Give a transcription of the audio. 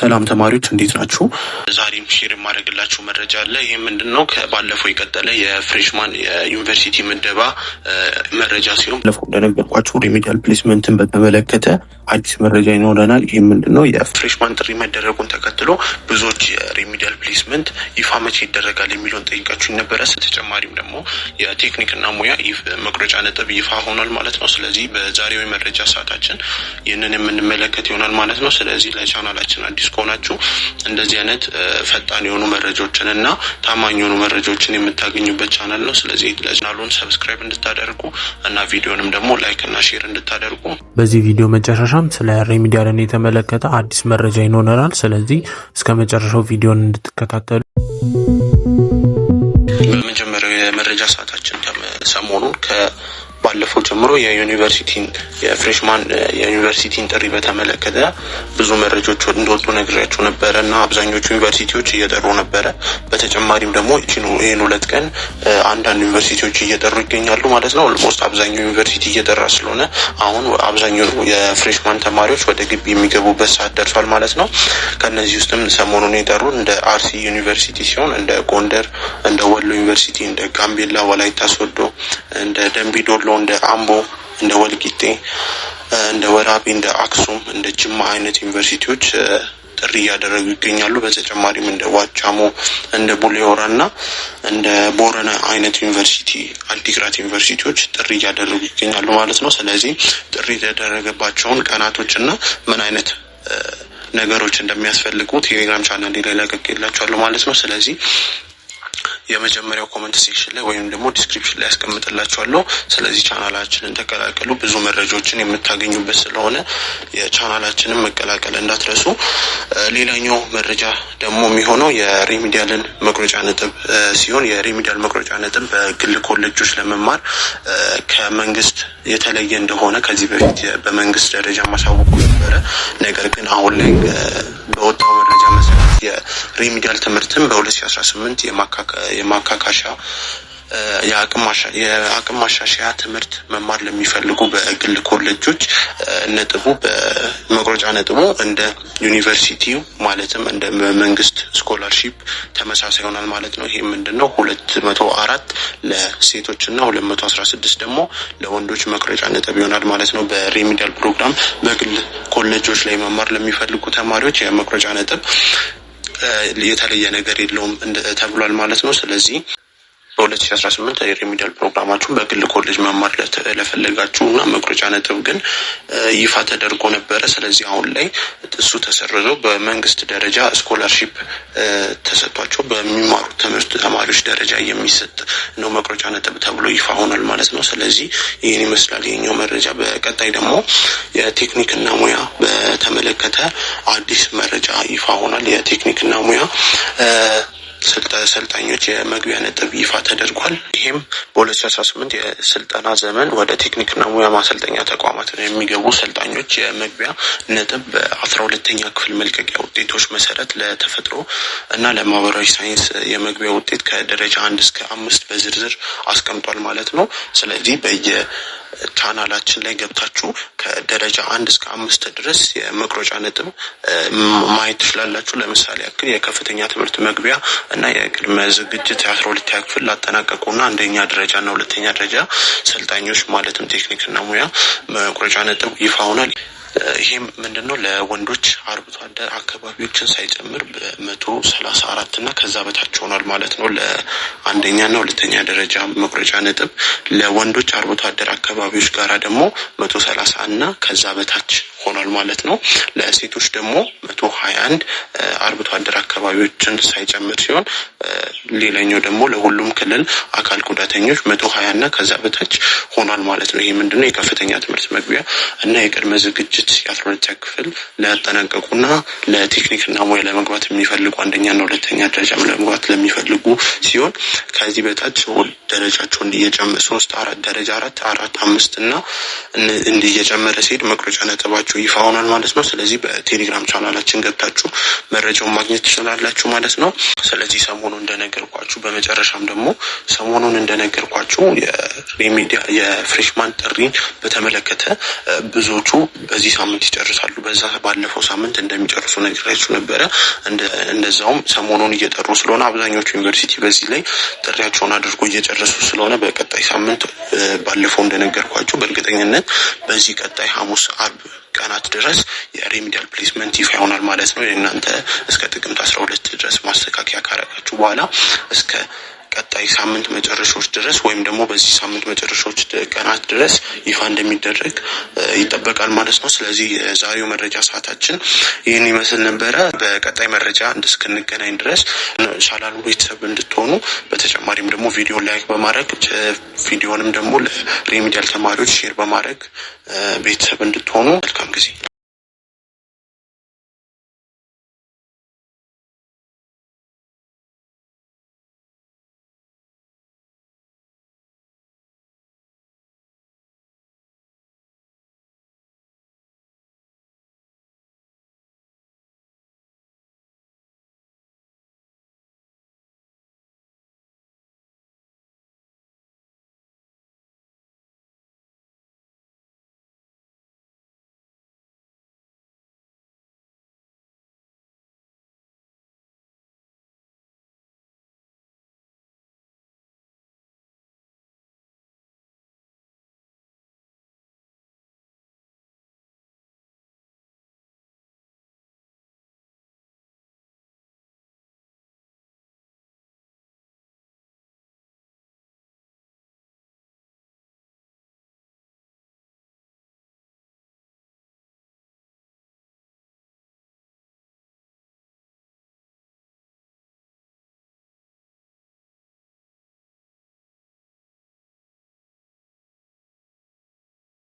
ሰላም ተማሪዎች እንዴት ናችሁ? ዛሬም ሼር የማደርግላችሁ መረጃ አለ። ይሄ ምንድነው? ከባለፈው የቀጠለ የፍሬሽማን የዩኒቨርሲቲ ምደባ መረጃ ሲሆን ባለፈው እንደነገርኳችሁ ሪሚዲያል ፕሌስመንትን በተመለከተ አዲስ መረጃ ይኖረናል። ይሄ ምንድነው? የፍሬሽማን ጥሪ መደረጉን ተከትሎ ብዙዎች የሪሚዲያል ፕሌስመንት ይፋ መቼ ይደረጋል የሚለውን ጠይቃችሁ ነበረ። ተጨማሪም ደግሞ የቴክኒክና ሙያ መቁረጫ ነጥብ ይፋ ሆኗል ማለት ነው። ስለዚህ በዛሬው የመረጃ ሰዓታችን ይህንን የምንመለከት ይሆናል ማለት ነው። ስለዚህ ለቻናላችን አዲስ ከሆናችሁ እንደዚህ አይነት ፈጣን የሆኑ መረጃዎችን እና ታማኝ የሆኑ መረጃዎችን የምታገኙበት ቻናል ነው። ስለዚህ ለቻናሉን ሰብስክራይብ እንድታደርጉ እና ቪዲዮንም ደግሞ ላይክ እና ሼር እንድታደርጉ። በዚህ ቪዲዮ መጨረሻም ስለ ሪሚዲያልን የተመለከተ አዲስ መረጃ ይኖረናል። ስለዚህ እስከ መጨረሻው ቪዲዮን እንድትከታተሉ። በመጀመሪያው የመረጃ ሰዓታችን ሰሞኑን ባለፈው ጀምሮ የዩኒቨርሲቲን የፍሬሽማን የዩኒቨርሲቲን ጥሪ በተመለከተ ብዙ መረጃዎች እንደወጡ ነግሬያችሁ ነበረ እና አብዛኞቹ ዩኒቨርሲቲዎች እየጠሩ ነበረ። በተጨማሪም ደግሞ ይህን ሁለት ቀን አንዳንድ ዩኒቨርሲቲዎች እየጠሩ ይገኛሉ ማለት ነው። ኦልሞስት አብዛኛው ዩኒቨርሲቲ እየጠራ ስለሆነ አሁን አብዛኛው የፍሬሽማን ተማሪዎች ወደ ግቢ የሚገቡበት ሰዓት ደርሷል ማለት ነው። ከነዚህ ውስጥም ሰሞኑን የጠሩ እንደ አርሲ ዩኒቨርሲቲ ሲሆን እንደ ጎንደር፣ እንደ ወሎ ዩኒቨርሲቲ፣ እንደ ጋምቤላ፣ ወላይታ ሶዶ፣ እንደ ደምቢ ዶሎ፣ እንደ አምቦ፣ እንደ ወልቂጤ፣ እንደ ወራቤ፣ እንደ አክሱም፣ እንደ ጅማ አይነት ዩኒቨርሲቲዎች ጥሪ እያደረጉ ይገኛሉ። በተጨማሪም እንደ ዋቻሞ፣ እንደ ቡሌ ሆራ እና እንደ ቦረና አይነት ዩኒቨርሲቲ፣ አዲግራት ዩኒቨርሲቲዎች ጥሪ እያደረጉ ይገኛሉ ማለት ነው። ስለዚህ ጥሪ የተደረገባቸውን ቀናቶች እና ምን አይነት ነገሮች እንደሚያስፈልጉ ቴሌግራም ቻናል ላይ ለቀቅላችኋለሁ ማለት ነው። ስለዚህ የመጀመሪያው ኮሜንት ሴክሽን ላይ ወይም ደግሞ ዲስክሪፕሽን ላይ ያስቀምጥላችኋለሁ። ስለዚህ ቻናላችንን ተቀላቀሉ። ብዙ መረጃዎችን የምታገኙበት ስለሆነ የቻናላችንን መቀላቀል እንዳትረሱ። ሌላኛው መረጃ ደግሞ የሚሆነው የሪሚዲያልን መቁረጫ ነጥብ ሲሆን የሪሚዲያል መቁረጫ ነጥብ በግል ኮሌጆች ለመማር ከመንግስት የተለየ እንደሆነ ከዚህ በፊት በመንግስት ደረጃ ማሳወቁ ነበረ። ነገር ግን አሁን ላይ በወጣው መረጃ መሰረት የሪሚዲያል ትምህርትን በ2018 የማካካሻ የአቅም ማሻሻያ ትምህርት መማር ለሚፈልጉ በግል ኮሌጆች ነጥቡ በመቁረጫ ነጥቡ እንደ ዩኒቨርሲቲው ማለትም እንደ መንግስት ስኮላርሺፕ ተመሳሳይ ይሆናል ማለት ነው። ይሄ ምንድነው? 204 ለሴቶችና 216 ደግሞ ለወንዶች መቁረጫ ነጥብ ይሆናል ማለት ነው። በሪሚዲያል ፕሮግራም በግል ኮሌጆች ላይ መማር ለሚፈልጉ ተማሪዎች የመቁረጫ ነጥብ የተለየ ነገር የለውም ተብሏል ማለት ነው። ስለዚህ በ2018 የሪሚዲያል ፕሮግራማችሁን በግል ኮሌጅ መማር ለፈለጋችሁ እና መቁረጫ ነጥብ ግን ይፋ ተደርጎ ነበረ። ስለዚህ አሁን ላይ እሱ ተሰርዞ በመንግስት ደረጃ ስኮላርሺፕ ተሰጥቷቸው በሚማሩት ትምህርት ተማሪዎች ደረጃ የሚሰጥ ነው መቁረጫ ነጥብ ተብሎ ይፋ ሆኗል ማለት ነው። ስለዚህ ይህን ይመስላል ይሄኛው መረጃ። በቀጣይ ደግሞ የቴክኒክና ሙያ በተመለከተ አዲስ መረጃ ይፋ ሆኗል። የቴክኒክና ሙያ ሰልጣኞች የመግቢያ ነጥብ ይፋ ተደርጓል። ይሄም በ2018 የስልጠና ዘመን ወደ ቴክኒክና ሙያ ማሰልጠኛ ተቋማት የሚገቡ ሰልጣኞች የመግቢያ ነጥብ በ12ኛ ክፍል መልቀቂያ ውጤቶች መሰረት ለተፈጥሮ እና ለማህበራዊ ሳይንስ የመግቢያ ውጤት ከደረጃ 1 እስከ 5 በዝርዝር አስቀምጧል ማለት ነው። ስለዚህ ቻናላችን ላይ ገብታችሁ ከደረጃ 1 እስከ 5 ድረስ የመቁረጫ ነጥብ ማየት ትችላላችሁ። ለምሳሌ ያክል የከፍተኛ ትምህርት መግቢያ እና የቅድመ ዝግጅት የ12ኛ ክፍል ላጠናቀቁና አንደኛ ደረጃ እና ሁለተኛ ደረጃ ሰልጣኞች ማለትም ቴክኒክና ሙያ መቁረጫ ነጥብ ይፋ ሆኗል። ይሄም ምንድነው? ለወንዶች አርብቶ አደር አካባቢዎችን ሳይጨምር በ134 እና ከዛ በታች ሆኗል ማለት ነው። ለአንደኛ እና ሁለተኛ ደረጃ መቁረጫ ነጥብ ለወንዶች አርብቶ አደር አካባቢዎች ጋራ ደግሞ 130 እና ከዛ በታች ሆኗል ማለት ነው። ለሴቶች ደግሞ 121 አርብቶ አደር አካባቢዎችን ሳይጨምር ሲሆን ሌላኛው ደግሞ ለሁሉም ክልል አካል ጉዳተኞች 120 እና ከዛ በታች ሆኗል ማለት ነው። ይሄ ምንድነው? የከፍተኛ ትምህርት መግቢያ እና የቅድመ ዝግጅት የ12ኛ ክፍል ለተጠናቀቁና ለቴክኒክና ሙያ ለመግባት የሚፈልጉ አንደኛና ሁለተኛ ደረጃ ለመግባት ለሚፈልጉ ሲሆን ከዚህ በታች ደረጃቸውን እየጨመረ 3 4 ደረጃ 4 4 5 እና እንዲህ እየጨመረ ሲሄድ መቁረጫ ነጥባቸው መረጃቸው ይፋ ሆኗል ማለት ነው። ስለዚህ በቴሌግራም ቻናላችን ገብታችሁ መረጃውን ማግኘት ትችላላችሁ ማለት ነው። ስለዚህ ሰሞኑን እንደነገርኳችሁ በመጨረሻም ደግሞ ሰሞኑን እንደነገርኳችሁ የፍሬሽማን ጥሪን በተመለከተ ብዙዎቹ በዚህ ሳምንት ይጨርሳሉ፣ በዛ ባለፈው ሳምንት እንደሚጨርሱ ነግራችሁ ነበረ። እንደዛውም ሰሞኑን እየጠሩ ስለሆነ አብዛኞቹ ዩኒቨርሲቲ በዚህ ላይ ጥሪያቸውን አድርጎ እየጨረሱ ስለሆነ በቀጣይ ሳምንት ባለፈው እንደነገርኳችሁ በእርግጠኝነት በዚህ ቀጣይ ሐሙስ፣ አርብ ቀናት ድረስ የሪሚዲያል ፕሌስመንት ይፋ ይሆናል ማለት ነው። የእናንተ እስከ ጥቅምት 12 ድረስ ማስተካከያ ካረጋችሁ በኋላ እስከ ቀጣይ ሳምንት መጨረሻዎች ድረስ ወይም ደግሞ በዚህ ሳምንት መጨረሻዎች ቀናት ድረስ ይፋ እንደሚደረግ ይጠበቃል ማለት ነው። ስለዚህ የዛሬው መረጃ ሰዓታችን ይህን ይመስል ነበረ። በቀጣይ መረጃ እስክንገናኝ ድረስ ቻናሉ ቤተሰብ እንድትሆኑ በተጨማሪም ደግሞ ቪዲዮ ላይክ በማድረግ ቪዲዮንም ደግሞ ለሪሚዲያል ተማሪዎች ሼር በማድረግ ቤተሰብ እንድትሆኑ መልካም ጊዜ